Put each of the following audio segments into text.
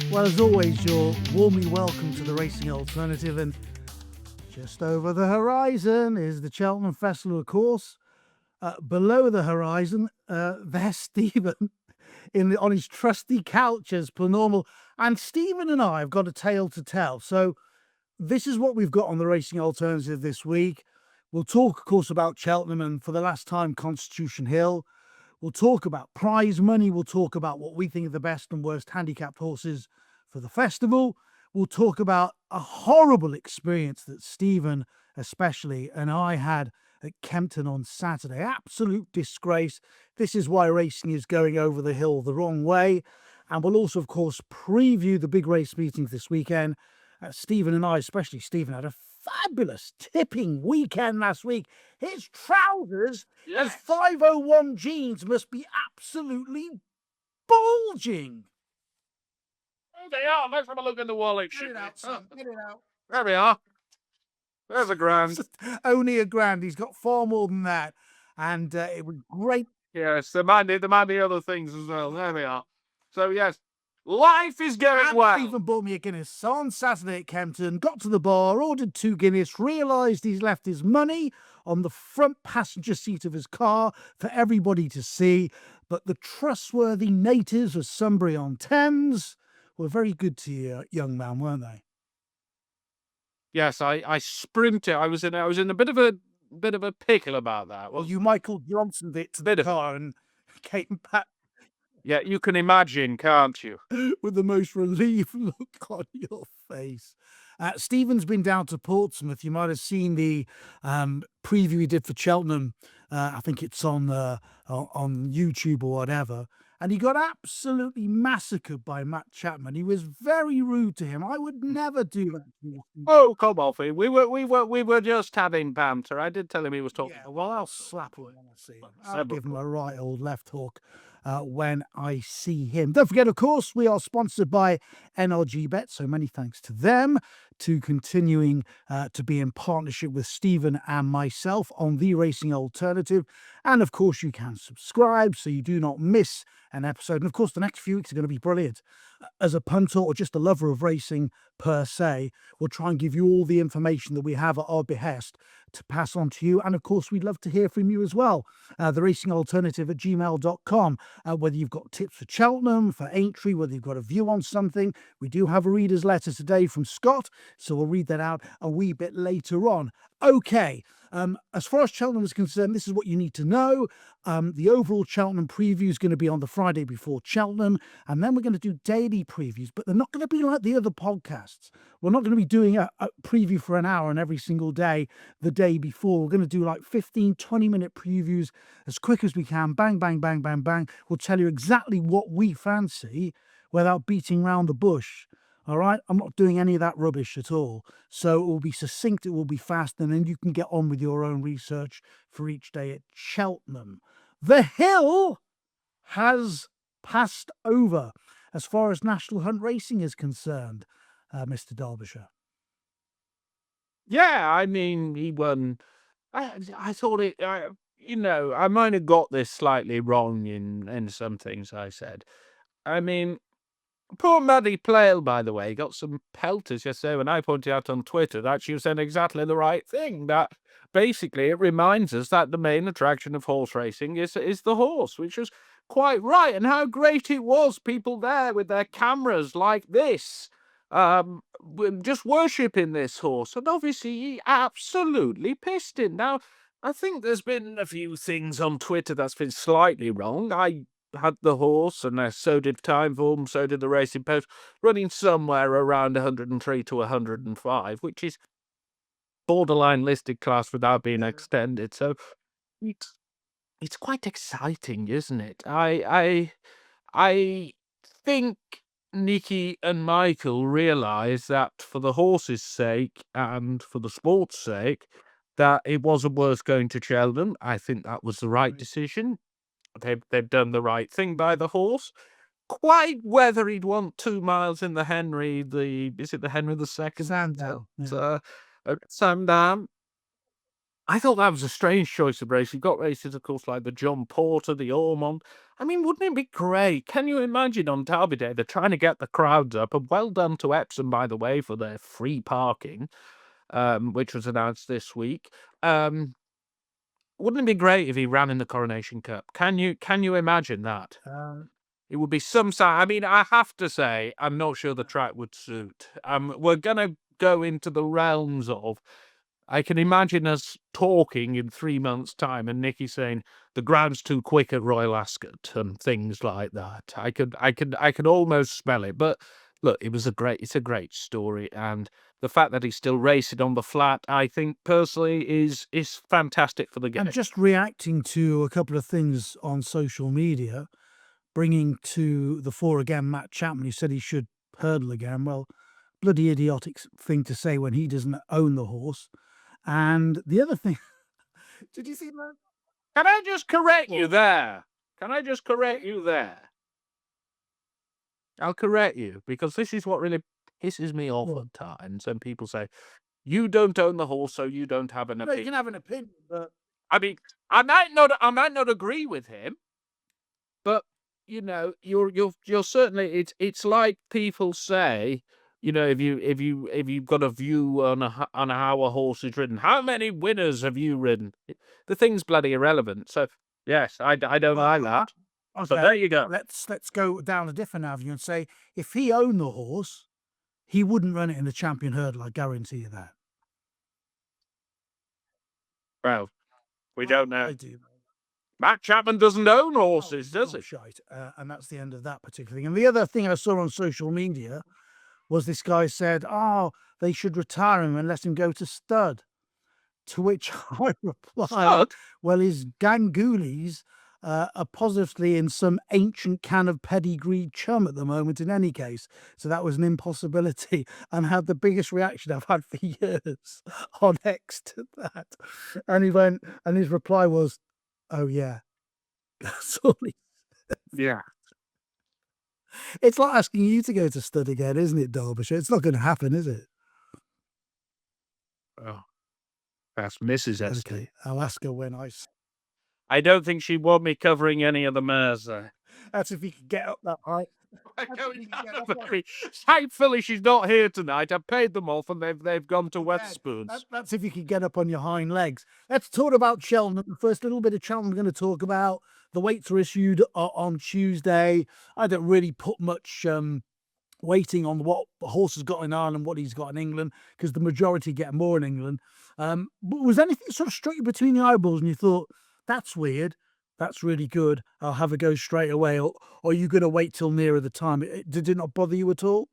Well, as always, you're warmly welcome to the Racing Alternative, and just over the horizon is the Cheltenham Festival, of course. Below the horizon, there's Stephen on his trusty couch as per normal, and Stephen and I have got a tale to tell. So this is what we've got on the Racing Alternative this week. We'll talk, of course, about Cheltenham and, for the last time, Constitution Hill. We'll talk about prize money. We'll talk about what we think are the best and worst handicapped horses for the festival. We'll talk about a horrible experience that Stephen, especially, and I had at Kempton on Saturday. Absolute disgrace. This is why racing is going over the hill the wrong way. And we'll also, of course, preview the big race meetings this weekend. Stephen and I, especially Stephen, had a fabulous tipping weekend last week. His trousers as 501 jeans must be absolutely bulging. There they are. Let's have a look in the wallet. Get it out, son. Get it out. There we are. There's a grand. Only a grand. He's got far more than that. And it was great. Yes, there might be other things as well. There we are. So, yes, life is going well. Stephen bought me a Guinness. So on Saturday at Kempton, got to the bar, ordered 2 Guinness, realised he's left his money on the front passenger seat of his car for everybody to see. But the trustworthy natives of Sunbury-on-Thames were very good to you, young man, weren't they? Yes, I sprinted. I was in a bit of a pickle about that. Well, you Michael Johnsoned it to the car and came back. Yeah, you can imagine, can't you? With the most relieved look on your face. Stephen's been down to Portsmouth. You might have seen the preview he did for Cheltenham. I think it's on YouTube or whatever. And he got absolutely massacred by Matt Chapman. He was very rude to him. I would never do that. Oh, come off it. We were just having banter. I did tell him he was talking. Yeah, well, I'll slap him when I see him. I'll give him a right old left hook when I see him. Don't forget, of course, we are sponsored by NRG Bet, so many thanks to them to continuing to be in partnership with Stephen and myself on The Racing Alternative. And, of course, you can subscribe so you do not miss an episode. And, of course, the next few weeks are going to be brilliant. As a punter or just a lover of racing per se, we'll try and give you all the information that we have at our behest to pass on to you. And of course, we'd love to hear from you as well. The Racing Alternative at gmail.com. Whether you've got tips for Cheltenham, for Aintree, whether you've got a view on something. We do have a reader's letter today from Scott, so we'll read that out a wee bit later on. Okay. As far as Cheltenham is concerned, this is what you need to know. The overall Cheltenham preview is going to be on the Friday before Cheltenham, and then we're going to do daily previews, but they're not going to be like the other podcasts. We're not going to be doing a preview for an hour and every single day the day before. We're going to do like 15, 20-minute previews as quick as we can. Bang, bang, bang, bang, bang. We'll tell you exactly what we fancy without beating round the bush. All right, I'm not doing any of that rubbish at all. So it will be succinct, it will be fast, and then you can get on with your own research for each day at Cheltenham. The hill has passed over as far as National Hunt Racing is concerned, Mr. Derbyshire. Yeah, I mean, he won. I thought it. I might have got this slightly wrong in some things I said. I mean, poor Maddie Plale, by the way, got some pelters yesterday when I pointed out on Twitter that she was saying exactly the right thing. That basically it reminds us that the main attraction of horse racing is the horse, which was quite right. And how great it was, people there with their cameras like this, just worshipping this horse. And obviously he absolutely pissed him. Now, I think there's been a few things on Twitter that's been slightly wrong. I had the horse, and so did Timeform, so did the Racing Post, running somewhere around 103 to 105, which is borderline listed class without being extended. So it's quite exciting, isn't it? I think Nikki and Michael realise that for the horse's sake and for the sport's sake, that it wasn't worth going to Cheltenham. I think that was the right decision. They've done the right thing by the horse. Quite whether he'd want 2 miles in the Henry, is it the Henry II? Sandown. Sandown. I thought that was a strange choice of race. You've got races, of course, like the John Porter, the Ormond. I mean, wouldn't it be great? Can you imagine on Derby Day, they're trying to get the crowds up, and well done to Epsom, by the way, for their free parking, which was announced this week. Wouldn't it be great if he ran in the Coronation Cup? Can you imagine that? It would be some side. I mean, I have to say, I'm not sure the track would suit. We're gonna go into the realms of. I can imagine us talking in 3 months' time, and Nicky saying the ground's too quick at Royal Ascot and things like that. I could almost smell it. But look, it's a great story, and the fact that he's still racing on the flat, I think personally is fantastic for the game. And just reacting to a couple of things on social media, bringing to the fore again Matt Chapman, who said he should hurdle again. Well, bloody idiotic thing to say when he doesn't own the horse. And the other thing, did you see that? Can I just correct you there? Can I just correct you there? I'll correct you, because this is what really pisses me off What? at times. And people say, you don't own the horse, so you don't have an No, opinion. you can have an opinion, but I mean, I might not agree with him, but you know, you're certainly. It's like people say, you know, if you've got a view on how a horse is ridden, how many winners have you ridden? The thing's bloody irrelevant. So yes, I don't like that. okay, But there you go. let's go down a different avenue and say if he owned the horse, he wouldn't run it in the champion hurdle. I guarantee you that. Well, we don't know. I do. Matt Chapman doesn't own horses, does he? Shite. And that's the end of that particular thing. And the other thing I saw on social media was this guy said, "Oh, they should retire him and let him go to stud." To which I replied, Stud? "Well, his gangulis are positively in some ancient can of pedigreed chum at the moment. In any case, so that was an impossibility." And had the biggest reaction I've had for years on X to that. And he went, and his reply was, "Oh yeah." That's all he. Yeah. It's like asking you to go to stud again, isn't it, Derbyshire? It's not going to happen, is it? Oh, that's Mrs. Esty. Okay, I'll ask her when I don't think she'd want me covering any of the mares there. That's if you could get up that high. Thankfully, she's not here tonight. I paid them off, and they've gone to Wetherspoons. That's if you could get up on your hind legs. Let's talk about Cheltenham. First, a little bit of Cheltenham. I'm going to talk about the weights are issued on Tuesday. I don't really put much waiting on what the horse has got in Ireland, what he's got in England, because the majority get more in England. But was anything sort of struck you between the eyeballs and you thought, that's weird, that's really good, I'll have a go straight away, or are you going to wait till nearer the time? Did it not bother you at all?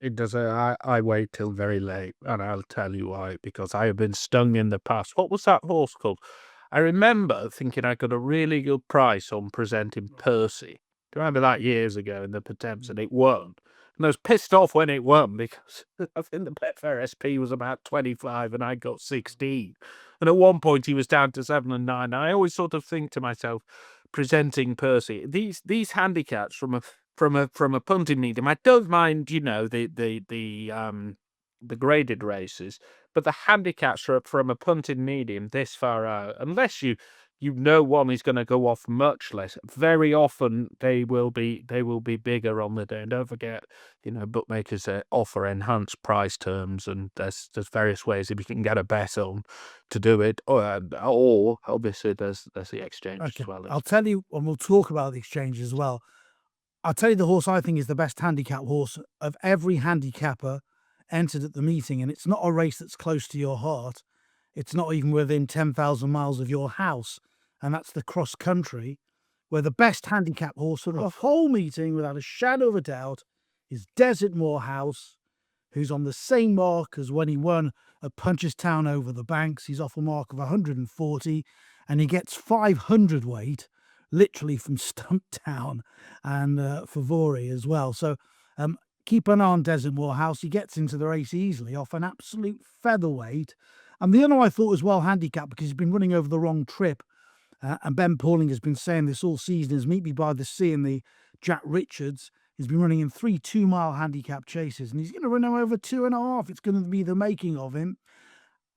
It does. I wait till very late, and I'll tell you why. Because I have been stung in the past. What was that horse called? I remember thinking I got a really good price on presenting Percy. Do you remember that years ago in the Potemps, and it won? And I was pissed off when it won because I think the Betfair SP was about 25 and I got 16. And at one point he was down to 7 and 9. I always sort of think to myself, presenting Percy, these handicaps from a punting medium. I don't mind, you know, the graded races, but the handicaps from a punting medium this far out, unless you know one is going to go off much less, very often they will be bigger on the day. And don't forget, you know, bookmakers offer enhanced price terms, and there's various ways if you can get a bet on to do it, or obviously there's the exchange as well. I'll tell you, and we'll talk about the exchange as well. I'll tell you the horse I think is the best handicap horse of every handicapper entered at the meeting, and it's not a race that's close to your heart. It's not even within 10,000 miles of your house, and that's the cross country, where the best handicap horse for the whole meeting, without a shadow of a doubt, is Desert Morehouse, who's on the same mark as when he won at Punchestown over the banks. He's off a mark of 140, and he gets 500 weight, literally from Stumptown and Favori as well. So keep an eye on Desert Morehouse. He gets into the race easily off an absolute featherweight. And the other I thought was well handicapped because he's been running over the wrong trip. And Ben Pauling has been saying this all season, is Meet Me by the Sea and the Jack Richards. He's been running in 3 2-mile handicap chases, and he's going to run him over 2.5. It's going to be the making of him.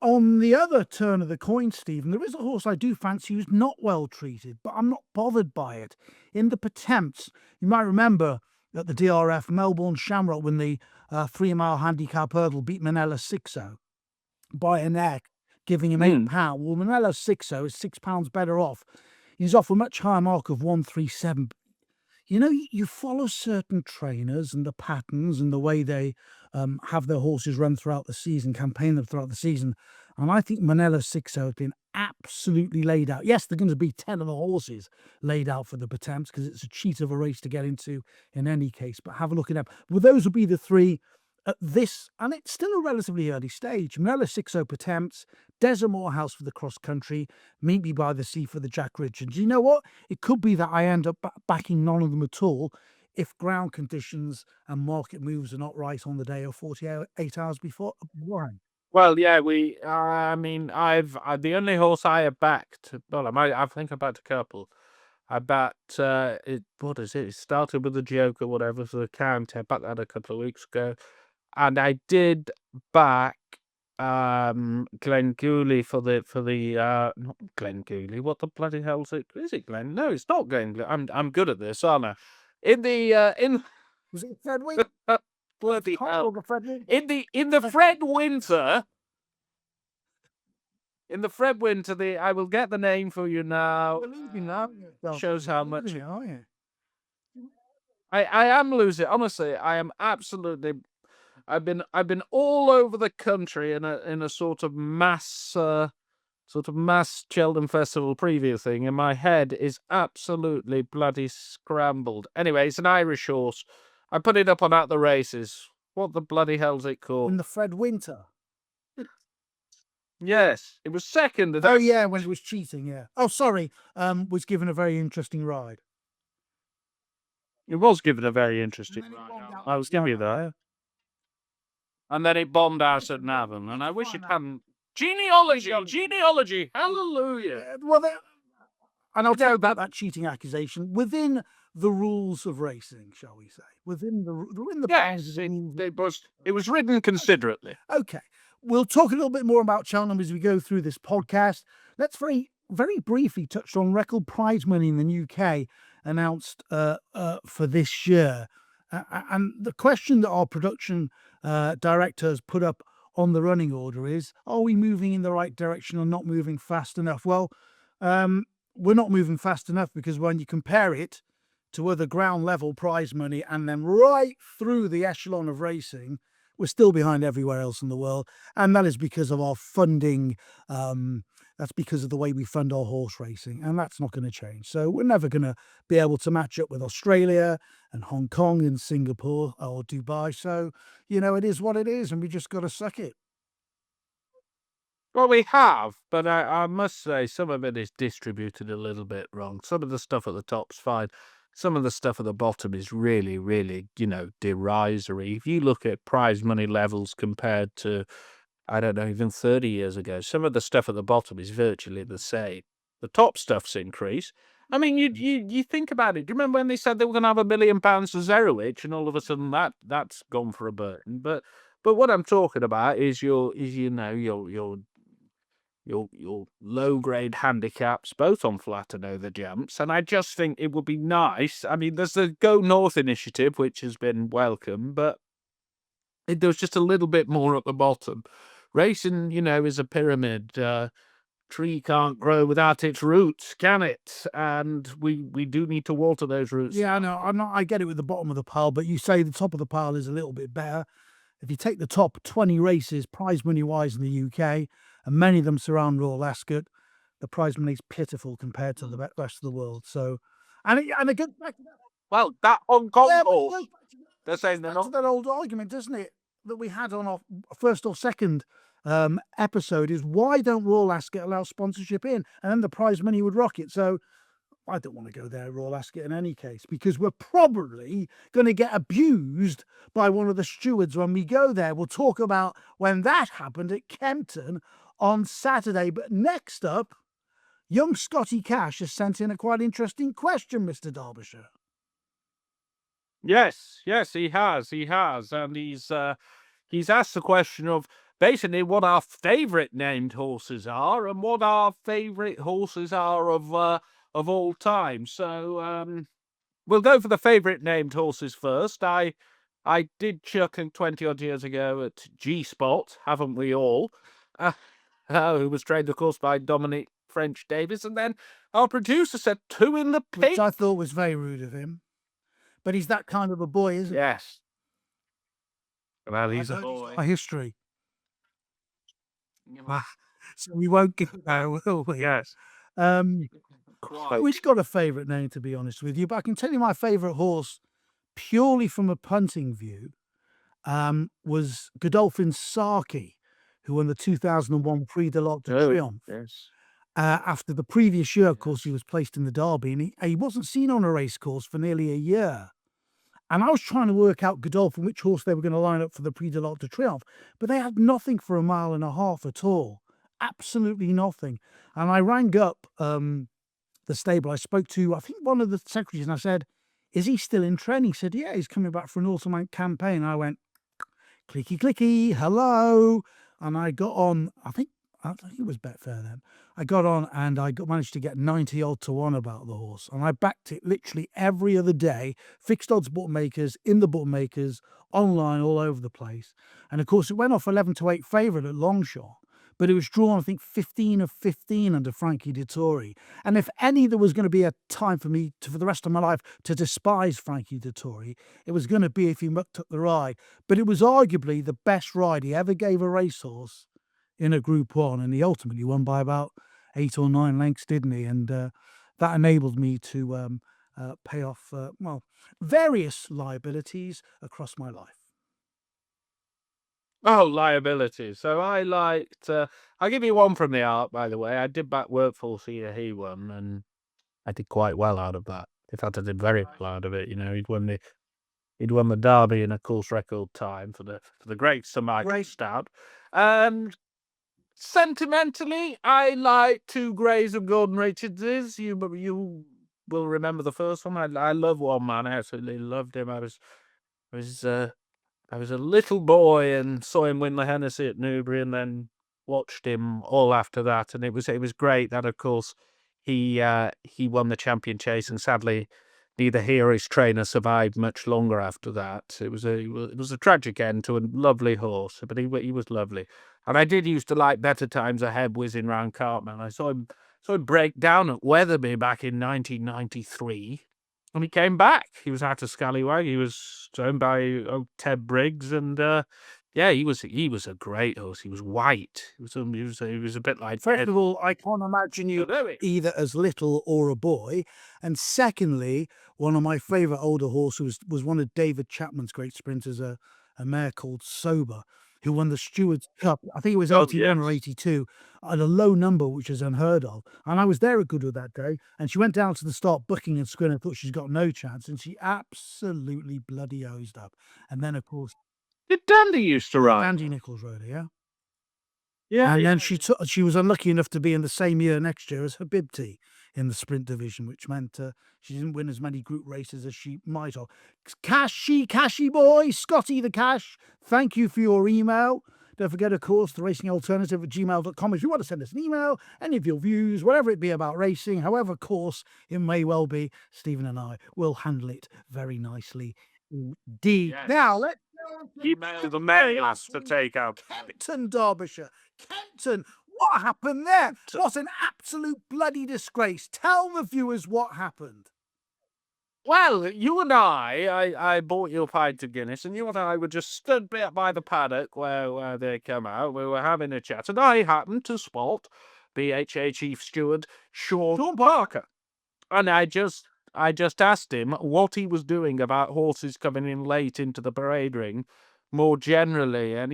On the other turn of the coin, Stephen, there is a horse I do fancy who's not well treated, but I'm not bothered by it. In the Patempts, you might remember at the DRF, Melbourne Shamrock, when the 3 mile handicap hurdle beat Manila 6-0 by a neck, giving him £8. Well, Manila 6-0 is £6 better off. He's off a much higher mark of 137. You know, you follow certain trainers and the patterns and the way they have their horses run throughout the season, campaign them throughout the season. And I think Manila 6 has been absolutely laid out. Yes, they're going to be 10 of the horses laid out for the Patempts because it's a cheat of a race to get into in any case. But have a look at them. Well, those will be the three at this, and it's still a relatively early stage. Manila 6 Patempts, Desert Morehouse for the cross country, Meet Me by the Sea for the Jack Richards. You know what? It could be that I end up backing none of them at all if ground conditions and market moves are not right on the day or 48 hours before. Warren. Well, yeah, I mean, the only horse I have backed, well, I think I backed a couple. I backed, what is it? It started with the joke or whatever for the count. I backed that a couple of weeks ago. And I did back Glenn Gooley for the not Glenn Gooley. What the bloody hell is it? Is it Glenn? No, it's not Glenn. I'm good at this, aren't I? In Was it Fred Winter? bloody hell. Fred In the Fred Winter. In the Fred Winter, I will get the name for you now. Shows how much. I am losing. Honestly, I am absolutely. I've been all over the country in a sort of mass Cheltenham Festival preview thing, and my head is absolutely bloody scrambled. Anyway, it's an Irish horse. I put it up on At the Races. What the bloody hell's it called? In the Fred Winter. Yes, it was second. Oh yeah, when it was cheating. Yeah. Oh, sorry. Was given a very interesting ride. It was given a very interesting ride. I was giving you that. And then it bombed out at Navan, and I wish it hadn't. Genealogy, hallelujah. Well, and I'll tell you about that cheating accusation within the rules of racing, shall we say? Within the yes, it was written considerately. Okay, we'll talk a little bit more about Cheltenham as we go through this podcast. Let's very briefly touch on record prize money in the UK announced for this year. And the question that our production director has put up on the running order is, are we moving in the right direction or not moving fast enough? Well, we're not moving fast enough because when you compare it to other ground level prize money and then right through the echelon of racing, we're still behind everywhere else in the world. And that is because of our funding. That's because of the way we fund our horse racing, and that's not going to change. So we're never going to be able to match up with Australia and Hong Kong and Singapore or Dubai. So, it is what it is, and we just got to suck it. Well, we have, but I must say some of it is distributed a little bit wrong. Some of the stuff at the top's fine. Some of the stuff at the bottom is really, really, derisory. If you look at prize money levels compared to, I don't know, even 30 years ago, some of the stuff at the bottom is virtually the same. The top stuff's increased. I mean, you think about it. Do you remember when they said they were going to have £1 million to Zerowich, and all of a sudden that's gone for a burden? But what I'm talking about is your low grade handicaps, both on flat and over jumps. And I just think it would be nice. I mean, there's the Go North initiative, which has been welcome, but there's just a little bit more at the bottom. Racing, is a pyramid. Tree can't grow without its roots, can it? And we do need to water those roots. Yeah, no, I get it with the bottom of the pile, but you say the top of the pile is a little bit better. If you take the top 20 races, prize money wise in the UK, and many of them surround Royal Ascot, the prize money is pitiful compared to the rest of the world. So, and it goes back to that. Well, that Hong Kong horse, they're saying they're not. That old argument, doesn't it, that we had on our first or second episode is, why don't Royal Ascot allow sponsorship in? And then the prize money would rocket. So I don't want to go there, Royal Ascot, in any case, because we're probably going to get abused by one of the stewards when we go there. We'll talk about when that happened at Kempton on Saturday. But next up, young Scotty Cash has sent in a quite interesting question, Mr. Derbyshire. Yes, he has. And he's asked the question of, basically what our favourite named horses are and what our favourite horses are of all time. So we'll go for the favourite named horses first. I did chuck him 20 odd years ago at G Spot, haven't we all? Who was trained, of course, by Dominic French Davis, and then our producer said 2 in the pink. Which I thought was very rude of him. But he's that kind of a boy, isn't he? Yes. Well, he's a He's boy. got a history. So we won't give it out, will we? Yes. I Quite. wish got a favourite name, to be honest with you, but I can tell you my favourite horse, purely from a punting view, was Godolphin Saki, who won the 2001 Prix de l'Arc de Triomphe. Yes. After the previous year, of course, he was placed in the Derby, and he wasn't seen on a racecourse for nearly a year. And I was trying to work out Godolphin, which horse they were going to line up for the Prix de l'Arc de Triomphe, but they had nothing for a mile and a half at all. Absolutely nothing. And I rang up the stable. I spoke to, I think, one of the secretaries, and I said, "Is he still in training?" He said, "Yeah, he's coming back for an autumn campaign." I went, clicky, clicky, hello. And I got on, I think it was Betfair then. I got on and managed to get 90 odd to 1 about the horse. And I backed it literally every other day, fixed odds bookmakers, in the bookmakers, online, all over the place. And of course, it went off 11 to 8 favourite at Longshot. But it was drawn, I think, 15 of 15 under Frankie Dettori. And if there was going to be a time for me for the rest of my life to despise Frankie Dettori, it was going to be if he mucked up the ride. But it was arguably the best ride he ever gave a racehorse in a Group 1. And he ultimately won by about 8 or 9 lengths, didn't he? And that enabled me to pay off, various liabilities across my life. Oh, liabilities. So I liked. I'll give you one from the art, by the way. I did back Workforce here. He won, and I did quite well out of that. In fact, I did very well out of it. You know, he'd won the Derby in a course record time for the great Sir Michael Stout. Sentimentally, I like 2 Greys of Gordon Richards's. You will remember the first one. I love One Man. I absolutely loved him. I was a little boy and saw him win the Hennessy at Newbury, and then watched him all after that. And it was great that, of course, he won the Champion Chase, and sadly, neither he or his trainer survived much longer after that. It was a tragic end to a lovely horse, but he was lovely. And I did used to like Better Times Ahead whizzing round Cartmel. I saw him break down at Wetherby back in 1993. And he came back. He was out of Scallywag. He was owned by Ted Briggs, and he was a great horse. He was white. He was a bit like. First of all, I can't imagine you either as little or a boy. And secondly, one of my favourite older horses was one of David Chapman's great sprinters, a mare called Sober, who won the Stewards Cup. I think it was 81 or 82 at a low number, which is unheard of. And I was there at Goodwood that day, and she went down to the start booking and screen and thought she's got no chance, and she absolutely bloody hosed up. And then, of course, Did Dandy used to ride? Andy Nichols rode her, yeah. Yeah. And then she was unlucky enough to be in the same year next year as Habibti in the sprint division, which meant she didn't win as many group races as she might have. Cashy boy, Scotty the Cash, thank you for your email. Don't forget, of course, the racingalternative@gmail.com. If you want to send us an email, any of your views, whatever it be about racing, however coarse it may well be, Stephen and I will handle it very nicely indeed. Yes. Now, let's Email the mail to take out. Kempton, Derbyshire. Kempton, what happened there? What an absolute bloody disgrace. Tell the viewers what happened. Well, you and I bought you a pint of Guinness, and you and I were just stood by the paddock where they come out. We were having a chat, and I happened to spot BHA Chief Steward Shaun Parker. And I just asked him what he was doing about horses coming in late into the parade ring more generally. And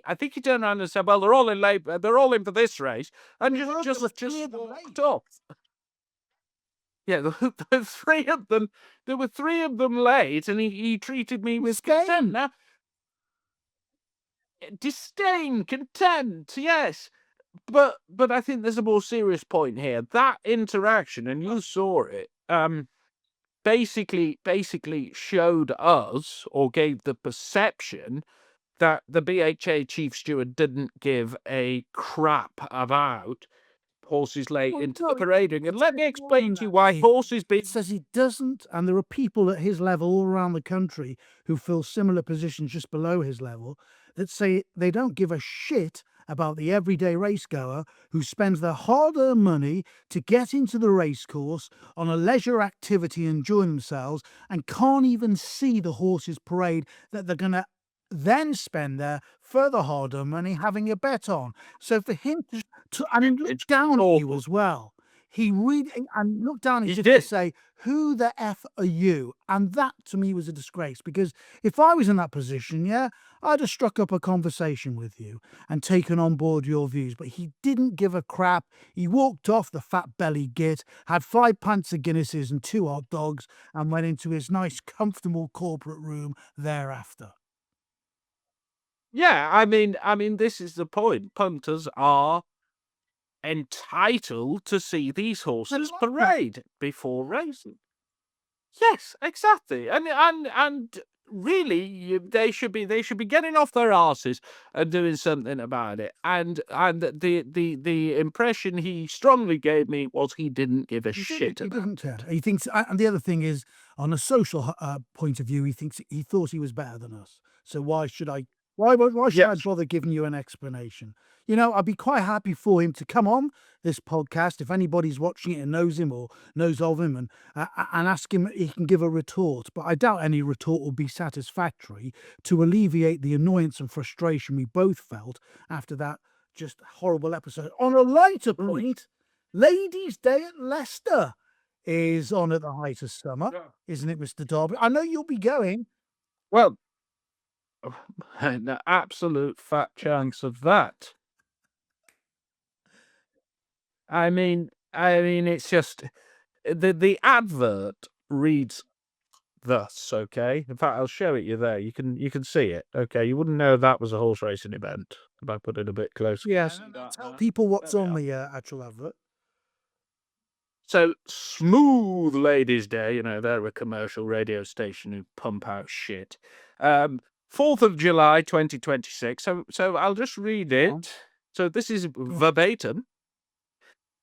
I think he turned around and said, well, they're all in late, they're all in for this race. And just walked off. Yeah, there were 3 of them. There were 3 of them late, and he treated me with contempt. Now, disdain, contempt, yes. But I think there's a more serious point here. That interaction, and you saw it, basically showed us, or gave the perception, that the BHA chief steward didn't give a crap about horses late into the parading. And let me explain to you why horses It being... says he doesn't, and there are people at his level all around the country who fill similar positions just below his level that say they don't give a shit about the everyday racegoer who spends their hard-earned money to get into the racecourse on a leisure activity and enjoy themselves and can't even see the horses parade that they're going to then spend their further hard-earned money having a bet on. So for him to and he looked It's down at you awful. as well. He really and looked down He as if to did. say, "Who the f are you?" And that to me was a disgrace, because if I was in that position, yeah, I'd have struck up a conversation with you and taken on board your views. But he didn't give a crap. He walked off, the fat belly git, had 5 pints of Guinnesses and 2 hot dogs, and went into his nice, comfortable corporate room thereafter. Yeah, I mean, this is the point. Punters are entitled to see these horses like that. parade before racing. Yes, exactly. And really, they should be getting off their arses and doing something about it. And the impression he strongly gave me was he didn't give a shit He about doesn't care. He thinks, and the other thing is, on a social point of view, he thought he was better than us. So why should I? Why should I Yes. bother giving you an explanation? You know, I'd be quite happy for him to come on this podcast if anybody's watching it and knows him or knows of him, and ask him if he can give a retort. But I doubt any retort will be satisfactory to alleviate the annoyance and frustration we both felt after that just horrible episode. On a lighter point, Ladies' Day at Leicester is on at the height of summer, isn't it, Mr. Darby? I know you'll be going. Well, an absolute fat chance of that. I mean, it's just the advert reads thus. Okay, in fact, I'll show it you there. You can see it. Okay, you wouldn't know that was a horse racing event if I put it a bit closer. Yes, tell people what's on the actual advert. So Smooth Ladies' Day, they're a commercial radio station who pump out shit. 4th of July, 2026. So I'll just read it. So this is verbatim,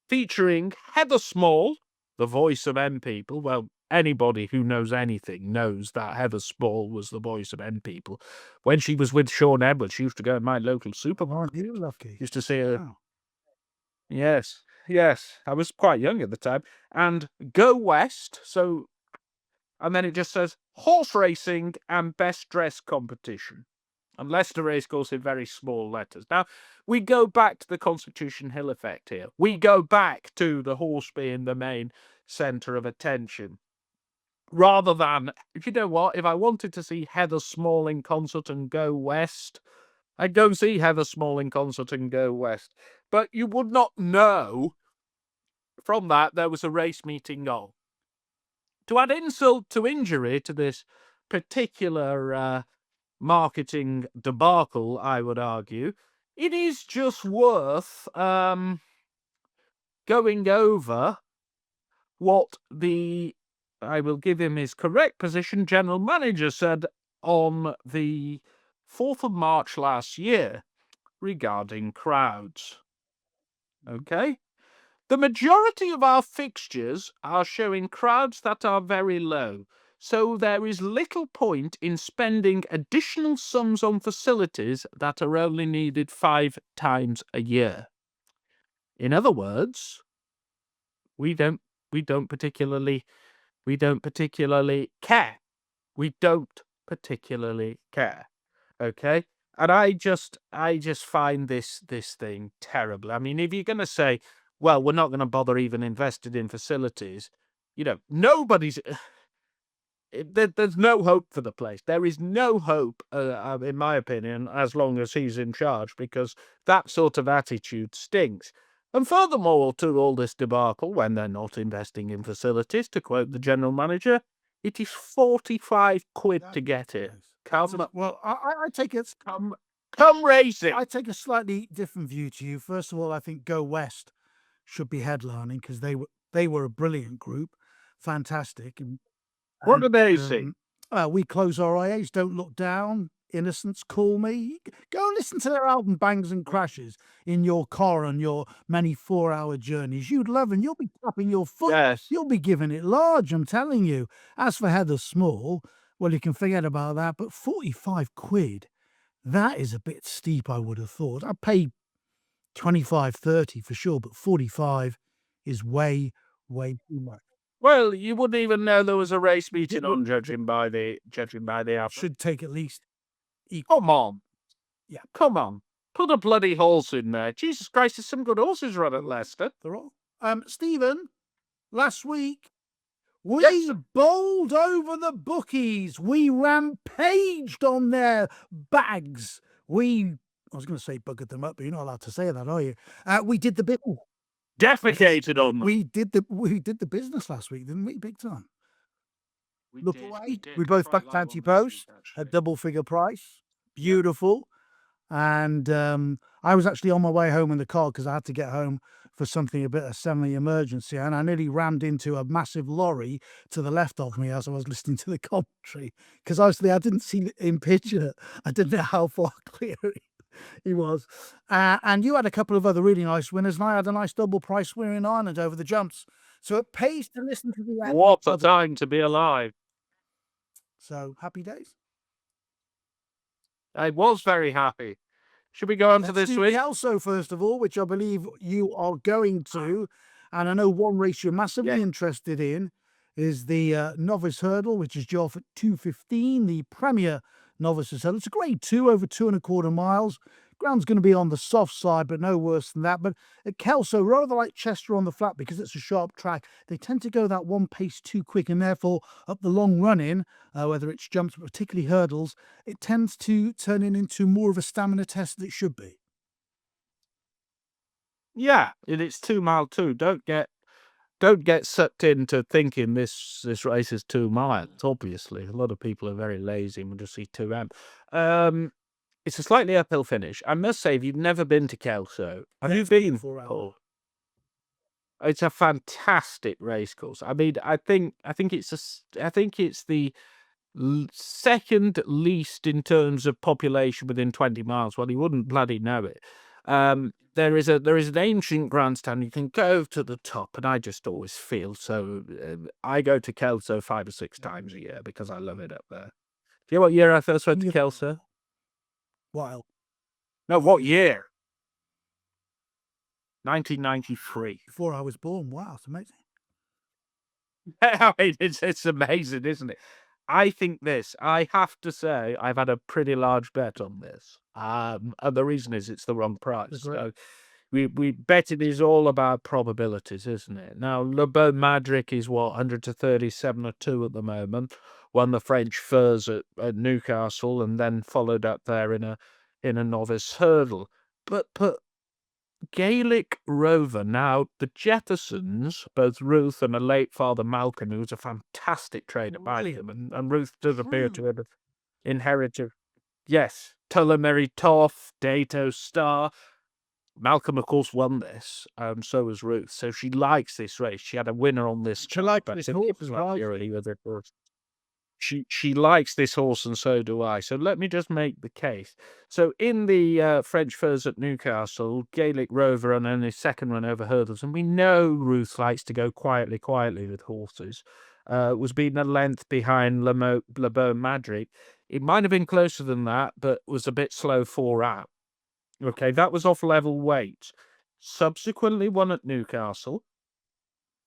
featuring Heather Small, the voice of M People. Well, anybody who knows anything knows that Heather Small was the voice of M People. When she was with Shaun Edwards, she used to go in my local supermarket. You lucky. Used to see her. Wow. Yes. I was quite young at the time. And Go West. So, and then it just says horse racing and best dress competition. And Leicester Racecourse in very small letters. Now, we go back to the Constitution Hill effect here. We go back to the horse being the main centre of attention. Rather than, you know what, if I wanted to see Heather Small in concert and Go West, I'd go see Heather Small in concert and Go West. But you would not know from that there was a race meeting on. To add insult to injury to this particular marketing debacle, I would argue, it is just worth going over what I will give him his correct position, general manager said on the 4th of March last year regarding crowds. Okay? The majority of our fixtures are showing crowds that are very low, so there is little point in spending additional sums on facilities that are only needed 5 times a year. In other words, we don't particularly care. We don't particularly care. Okay? And I just find this thing terrible. I mean, if you're going to say, well, we're not going to bother even invested in facilities, nobody's... There's no hope for the place. There is no hope, in my opinion, as long as he's in charge, because that sort of attitude stinks. And furthermore, to all this debacle, when they're not investing in facilities, to quote the general manager, it is 45 quid to get it. Well, I take it. Come racing. I take a slightly different view to you. First of all, I think Go West should be headlining because they were a brilliant group, fantastic. And What do they say? we close our eyes, don't look down. Innocents Call Me. Go and listen to their album Bangs and Crashes in your car on your many 4-hour journeys. You'd love it. You'll be tapping your foot. Yes. You'll be giving it large, I'm telling you. As for Heather Small, well, you can forget about that, but 45 quid, that is a bit steep, I would have thought. I'd pay 25, 30 for sure, but 45 is way, way too much. Well, you wouldn't even know there was a race meeting on, judging by the advert. Should take at least Come on. Yeah. Come on. Put a bloody horse in there. Jesus Christ, there's some good horses run at Leicester. They're all. Stephen, last week we Yes. bowled over the bookies. We rampaged on their bags. I was going to say buggered them up, but you're not allowed to say that, are you? We did the bit. Defecated on them. We did the business last week, didn't we? Big time. Look away. did. We both Quite backed like one Ante-post this week, at actually. double figure price. Beautiful. And I was actually on my way home in the car because I had to get home for something a bit of semi-emergency, and I nearly rammed into a massive lorry to the left of me as I was listening to the commentary, because obviously I didn't see it in picture. I didn't know how far clear he was. And you had a couple of other really nice winners, and I had a nice double price winner in Ireland over the jumps. So it pays to listen to the What a time to be alive. So happy days. I was very happy. Should we go on to Let's this do week? Kelso first of all, which I believe you are going to. And I know one race you're massively interested in is the novice hurdle, which is due off at 2:15, the Premier Novices Hurdle. It's a grade 2 over 2.25 miles. Ground's going to be on the soft side, but no worse than that. But at Kelso, rather like Chester on the flat, because it's a sharp track, they tend to go that one pace too quick, and therefore up the long run in, whether it's jumps, but particularly hurdles, it tends to turn into more of a stamina test than it should be. Yeah, and it's 2 mile too. Don't get sucked into thinking this race is 2 miles. Obviously, a lot of people are very lazy and will just see 2M. It's a slightly uphill finish. I must say, if you've never been to Kelso, have you been? 4 hours. Paul? It's a fantastic racecourse. I mean, I think it's the second least in terms of population within 20 miles. Well, you wouldn't bloody know it. There is an ancient grandstand. You can go to the top, and I just always feel so. I go to Kelso 5 or 6 times a year because I love it up there. Do you know what year I first went to Kelso? Wild. No, what year? 1993. Before I was born. Wow, it's amazing. I mean, it's amazing, isn't it? I think I have to say, I've had a pretty large bet on this. And the reason is it's the wrong price. Agree. So we bet it is all about probabilities, isn't it? Now, Le Beau Madric is what, 100 to 37 or 2 at the moment. Won the French Furs at Newcastle, and then followed up there in a novice hurdle. But Gaelic Rover, now the Jeffersons, both Ruth and a late father Malcolm, who was a fantastic trainer by them, and Ruth does appear to have inherited, yes, Tullamarry Toff, Dato Star. Malcolm, of course, won this, so was Ruth. So she likes this race. She had a winner on this. She likes but this it horse was as like well. Early with it, but she likes this horse, and so do I. So let me just make the case. So in the French Furs at Newcastle, Gaelic Rover and then his second run over hurdles, and we know Ruth likes to go quietly with horses, was beaten a length behind Le Beau Madric. It might have been closer than that, but was a bit slow 4 out. Okay, that was off level weight. Subsequently won at Newcastle,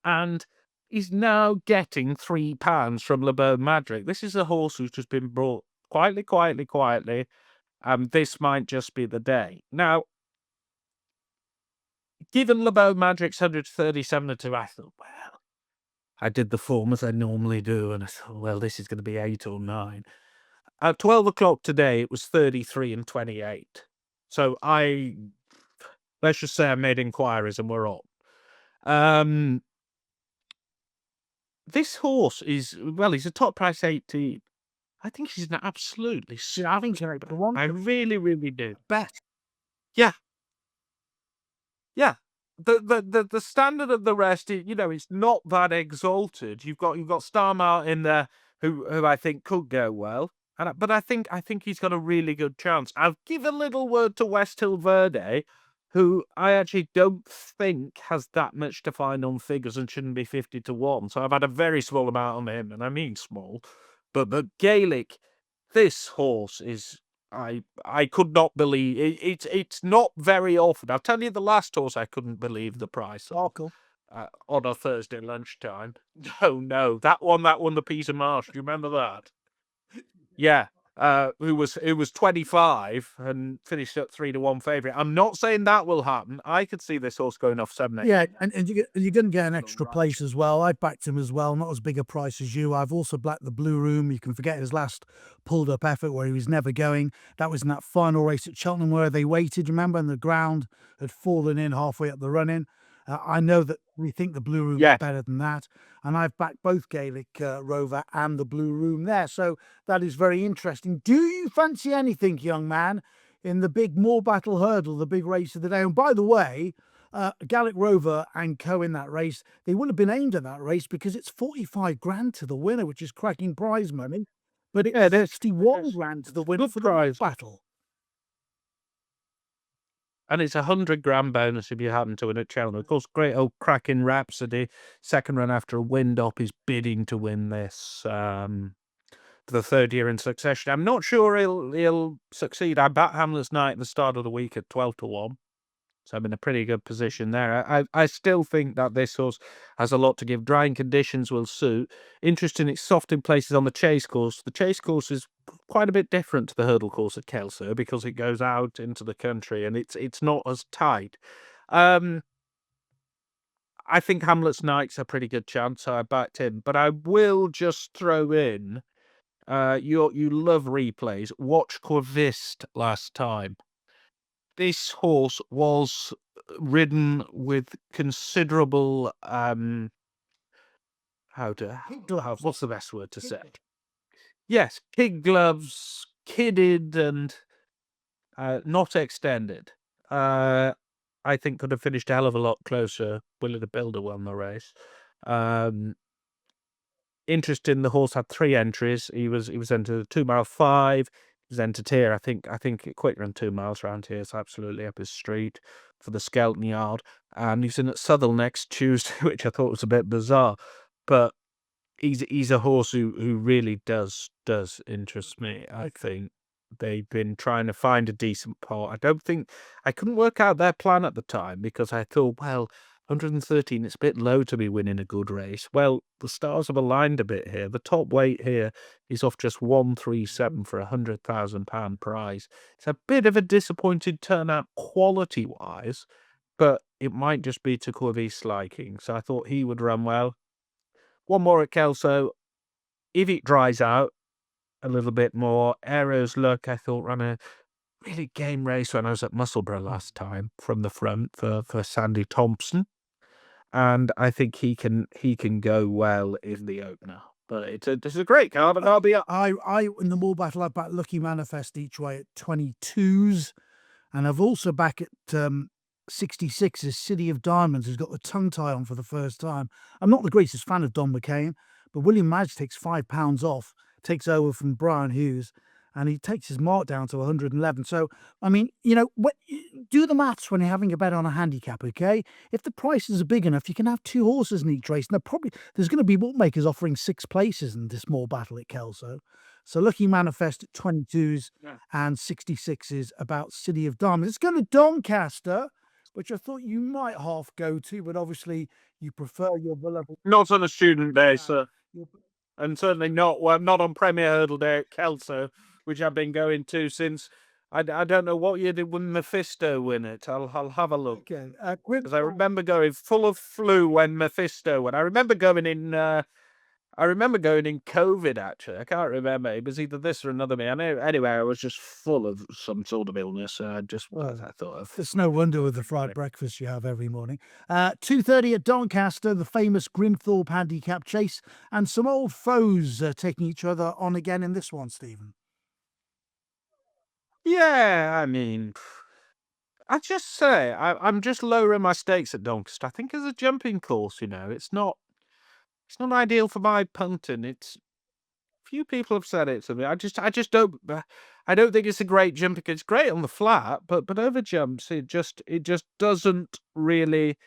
and is now getting £3 from Le Beau Madric. This is a horse who's just been brought quietly, and this might just be the day. Now, given Le Beau Madric's 137 to 2, I thought, well, I did the form as I normally do, and I thought, well, this is going to be 8 or 9. At 12 o'clock today, it was 33 and 28. So let's just say I made inquiries and we're on. This horse he's a top price 18. I think he's an absolutely stunning character. I really, really do. Bet. Yeah. Yeah. The standard of the rest, it's not that exalted. You've got Star Mart in there who I think could go well. But I think he's got a really good chance. I'll give a little word to West Hill Verde, who I actually don't think has that much to find on figures and shouldn't be 50-1. So I've had a very small amount on him, and I mean small. But Gaelic, this horse is I could not believe it's not very often. I'll tell you the last horse I couldn't believe the price of. Sparkle. On a Thursday lunchtime. No, that won the Peter Marsh. Do you remember that? Yeah. Who was 25 and finished at 3-1 favourite. I'm not saying that will happen. I could see this horse going off 7-8. Yeah, and you're going to get an extra place as well. I backed him as well, not as big a price as you. I've also backed the Blue Room. You can forget his last pulled up effort where he was never going. That was in that final race at Cheltenham where they waited, remember, and the ground had fallen in halfway up the run-in. I know that we think the Blue Room is better than that, and I've backed both Gaelic Rover and the Blue Room there, so that is very interesting. Do you fancy anything, young man, in the big Morebattle hurdle, the big race of the day? And by the way, Gaelic Rover and Co in that race, they wouldn't have been aimed at that race because it's 45 grand to the winner, which is cracking prize money, but it's 61 grand to the winner for the battle. And it's 100 grand bonus if you happen to win at Cheltenham. Of course, great old cracking Rhapsody, second run after a wind up, is bidding to win this for the third year in succession. I'm not sure he'll succeed. I bet Hamlet's Night at the start of the week at 12-1. So I'm in a pretty good position there. I still think that this horse has a lot to give. Drying conditions will suit. Interesting, it's soft in places on the chase course. The chase course is quite a bit different to the hurdle course at Kelso because it goes out into the country and it's not as tight. I think Hamlet's Night's a pretty good chance, so I backed him. But I will just throw in, you love replays. Watch Corvist last time. This horse was ridden with considerable, what's the best word to say? Yes, kid gloves, kidded and not extended. I think could have finished a hell of a lot closer. Willie the Builder won the race. Interesting, the horse had 3 entries. He was entered 2 mile 5. He was entered here. I think quicker than 2 miles around here. It's absolutely up his street for the Skelton Yard. And he's in at Southwell next Tuesday, which I thought was a bit bizarre. But he's a horse who really does interest me. I think they've been trying to find a decent pot. I couldn't work out their plan at the time because I thought, well, 113, it's a bit low to be winning a good race. Well, the stars have aligned a bit here. The top weight here is off just 137 for £100,000 prize. It's a bit of a disappointed turnout quality-wise, but it might just be to Corvist's liking. So I thought he would run well. One more at Kelso. If it dries out a little bit more, Arrow's Luck, I thought, ran a really game race when I was at Musselburgh last time from the front for Sandy Thompson. And I think he can go well in the opener. But it's a great card, and I'll be up. I in the Morebattle, I back Lucky Manifest each way at 22s, and I've also back at 66's City of Diamonds, who's got the tongue tie on for the first time. I'm not the greatest fan of Don McCain, but William Madge takes £5 off, takes over from Brian Hughes, and he takes his mark down to 111. So, I mean, do the maths when you're having a bet on a handicap, okay? If the prices are big enough, you can have 2 horses in each race. And there's going to be bookmakers offering 6 places in this Morebattle at Kelso. So Lucky Manifest at 22s and 66s about City of Diamonds. It's going to Doncaster, which I thought you might half go to, but obviously you prefer your beloved. Not on a student day, sir. And certainly not on Premier Hurdle Day at Kelso, which I've been going to since, I don't know what year did when Mephisto win it. I'll have a look. Okay. Because I remember going full of flu when Mephisto went. I remember going in COVID, actually. I can't remember. It was either this or another me. Anyway, I was just full of some sort of illness. I thought of. It's no wonder with the fried breakfast you have every morning. 2:30 at Doncaster, the famous Grimthorpe handicap chase, and some old foes taking each other on again in this one, Stephen. Yeah, I mean, I just say I'm just lowering my stakes at Doncaster. I think as a jumping course, it's not ideal for my punting. If few people have said it to me. I just don't. I don't think it's a great jump. It's great on the flat, but over jumps, it just doesn't really,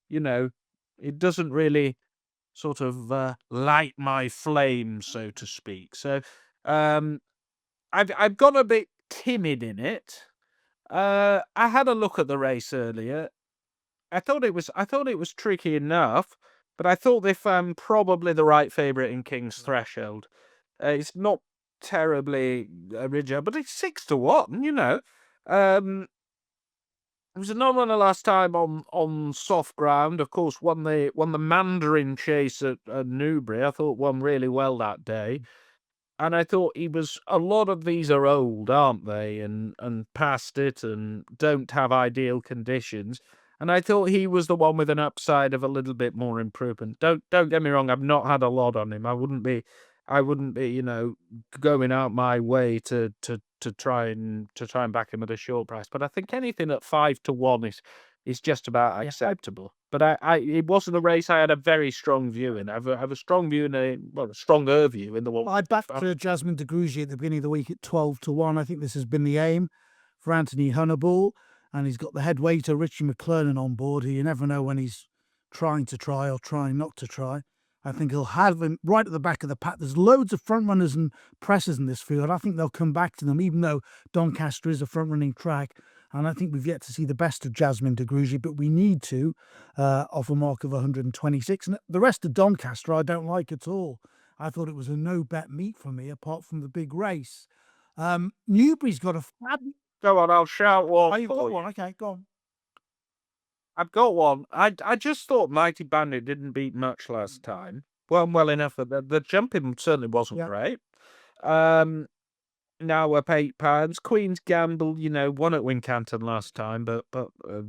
you know, it doesn't really sort of light my flame, so to speak. So, um, I've gone a bit timid in it. I had a look at the race earlier. I thought it was tricky enough, but I thought they found probably the right favourite in King's Threshold. It's not terribly original, but it's 6-1. Um, it was a non-runner last time on soft ground. Of course, won the Mandarin Chase at Newbury. I thought won really well that day. And I thought he was. A lot of these are old, aren't they? And past it and don't have ideal conditions. And I thought he was the one with an upside of a little bit more improvement. Don't get me wrong. I've not had a lot on him. I wouldn't be, going out my way to try and back him at a short price. But I think anything at 5-1 is just about acceptable. But it wasn't a race I had a very strong view in. I have a strong view a stronger view in the one. I backed Jasmine de Grugy at the beginning of the week at 12-1. I think this has been the aim for Anthony Hunnable, and he's got the head waiter Richie McClernand on board, who you never know when he's trying to try or trying not to try. I think he'll have him right at the back of the pack. There's loads of front runners and pressers in this field. I think they'll come back to them, even though Doncaster is a front running track. And I think we've yet to see the best of Jasmine de Grugy, but we need to off a mark of 126. And the rest of Doncaster I don't like at all. I thought it was a no-bet meet for me, apart from the big race. Newbury's got a fab. Go on, I'll shout one. Oh, you've got one. Okay, go on. I've got one. I just thought Mighty Bandit didn't beat much last time. Well enough. The jumping certainly wasn't great. Now up £8. Queen's Gamble, won at Wincanton last time, but a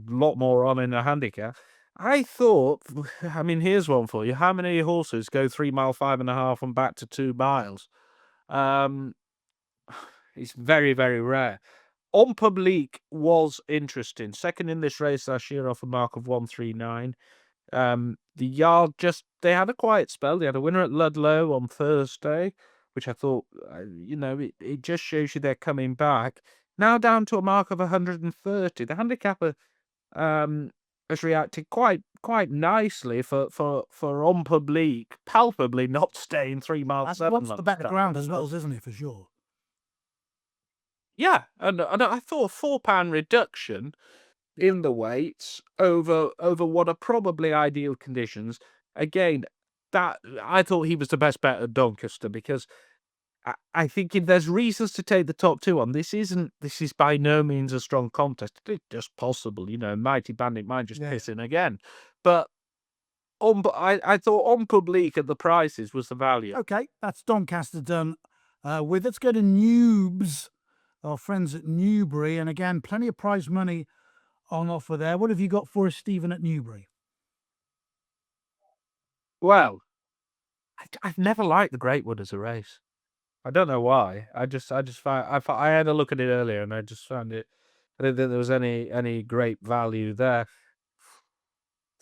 lot more on in a handicap. I thought, here's one for you. How many horses go 3 mile, 5.5 and back to 2 miles? It's very, very rare. On Publique was interesting. Second in this race last year off a mark of 139. The yard they had a quiet spell. They had a winner at Ludlow on Thursday, which I thought, it just shows you they're coming back. Now down to a mark of 130. The handicapper has reacted quite nicely for On Publique, palpably not staying 3 miles. That's what's the better ground as well, isn't it, for sure? Yeah, and I thought a £4 reduction in the weights over what are probably ideal conditions. Again, that I thought he was the best bet at Doncaster, because I think if there's reasons to take the top two on, this is by no means a strong contest. It's just possible, Mighty Bandit might just piss in again. But I thought On Publique at the prices was the value. Okay, that's Doncaster done with. Let's go to Newbs, our friends at Newbury. And again, plenty of prize money on offer there. What have you got for us, Stephen, at Newbury? Well, I've never liked the Greatwood as a race. I don't know why. I just found I had a look at it earlier and I just found it. I didn't think there was any great value there.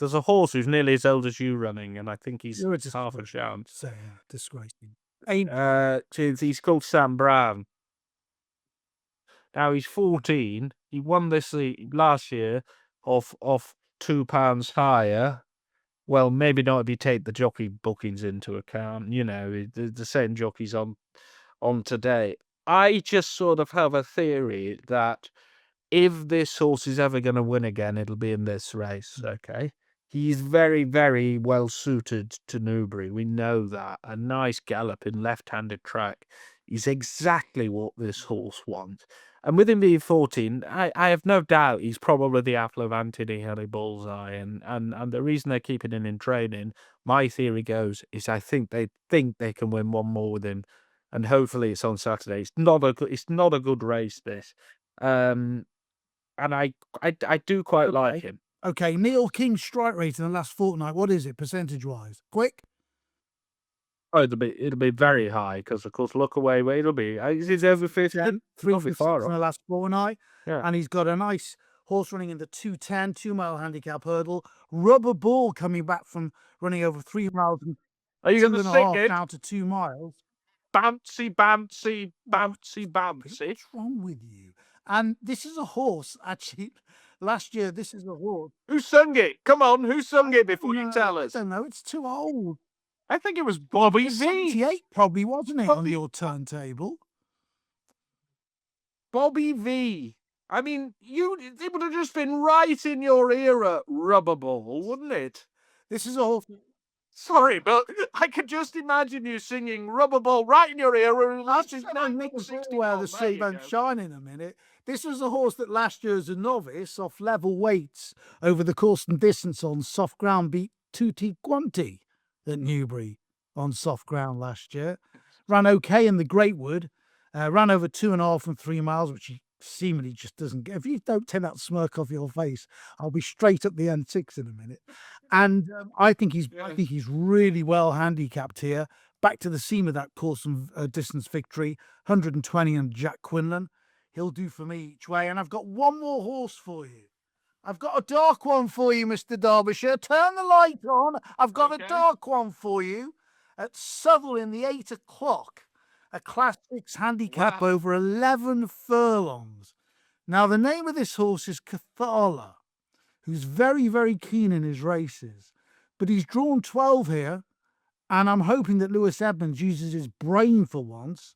There's a horse who's nearly as old as you running, and I think he's half a chance. So disgracing. He's called Sam Brown. Now he's 14. He won this last year off £2 higher. Well, maybe not if you take the jockey bookings into account. The same jockeys on today. I just sort of have a theory that if this horse is ever going to win again, it'll be in this race. Okay. He's very, very well suited to Newbury. We know that. A nice gallop in left-handed track is exactly what this horse wants. And with him being 14, I have no doubt he's probably the apple of Anthony Henry Bullseye. And the reason they're keeping him in training, my theory goes, is I think they can win one more with him. And hopefully it's on Saturday. It's not a good race, this. And I do quite like him. Okay, Neil King's strike rate in the last fortnight, what is it percentage-wise? Quick. Oh, it'll be very high, because of course look away where it'll be. Is over 50? 3 in the last fortnight. Yeah. And he's got a nice horse running in the 210 2-mile handicap hurdle. Rubber Ball coming back from running over 3 miles and are you going to sing it down to 2 miles. bouncy, bouncy, bouncy, bouncy. What's wrong with you? And this is a horse, actually. Last year, this is a horse. Who sung it? Come on, who sung it before you No, tell us? I don't know. It's too old. I think it was Bobby V. 78 probably, wasn't it, on your turntable? Bobby V. I mean, it would have just been right in your era, Rubber Ball, wouldn't it? This is a horse. Sorry, but I could just imagine you singing Rubber Ball right in your era. That's just where the sea won't shine in a minute. This was a horse that last year as a novice off level weights over the course and distance on soft ground beat Tutti Quanti at Newbury on soft ground last year. Ran okay in the Greatwood, ran over 2.5 and 3 miles, which he seemingly just doesn't get. If you don't take that smirk off your face, I'll be straight up the N6 in a minute. And I think he's really well handicapped here. Back to the seam of that course and distance victory, 120 and Jack Quinlan. He'll do for me each way. And I've got one more horse for you. I've got a dark one for you, Mr. Derbyshire. Turn the light on. I've got a dark one for you at Southwell in the 8 o'clock. A Class 6 handicap over 11 furlongs. Now, the name of this horse is Cathala, who's very, very keen in his races. But he's drawn 12 here, and I'm hoping that Lewis Edmonds uses his brain for once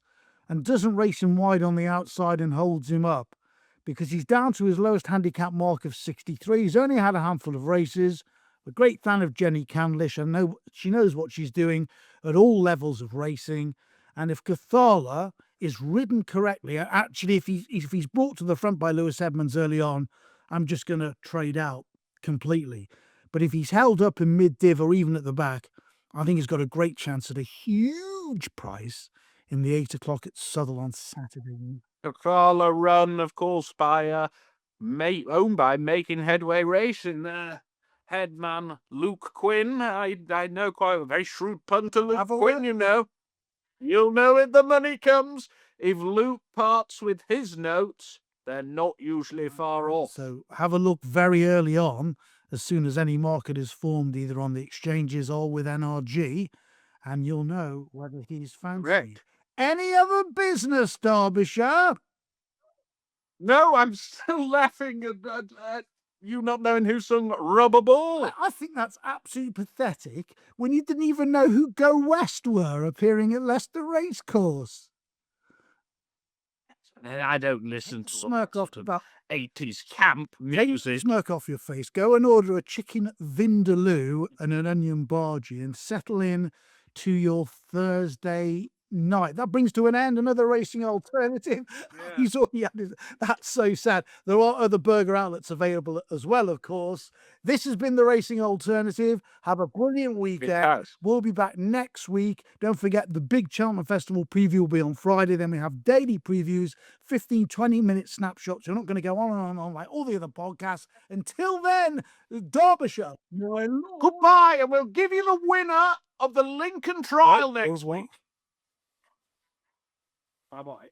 and doesn't race him wide on the outside and holds him up, because he's down to his lowest handicap mark of 63. He's only had a handful of races. A great fan of Jenny Candlish. I know she knows what she's doing at all levels of racing. And if Cathala is ridden correctly, actually, if he's brought to the front by Lewis Edmonds early on, I'm just going to trade out completely. But if he's held up in mid-div or even at the back, I think he's got a great chance at a huge price in the 8 o'clock at Southwell on Saturday. Cathala run, of course, by owned by Making Headway Racing. Headman Luke Quinn. I know quite a very shrewd punter, Luke Quinn, you know. You'll know it the money comes. If Luke parts with his notes, they're not usually far off. So have a look very early on, as soon as any market is formed, either on the exchanges or with NRG, and you'll know whether he's fancied. Correct. Any other business, Derbyshire? No, I'm still laughing at you not knowing who sung Rubber Ball. I think that's absolutely pathetic when you didn't even know who Go West were appearing at Leicester Racecourse. I don't listen to Smirk off about 80s camp music. Smirk off your face. Go and order a chicken vindaloo and an onion bhaji and settle in to your Thursday night. That brings to an end another racing alternative. Yeah. He's already had his, that's so sad. There are other burger outlets available as well, of course. This has been the Racing Alternative. Have a brilliant weekend. We'll be back next week. Don't forget the big Cheltenham Festival preview will be on Friday. Then we have daily previews, 15, 20-minute snapshots. You're not going to go on and on like all the other podcasts. Until then, Derbyshire. Goodbye, and we'll give you the winner of the Lincoln Trial next week. Bye-bye.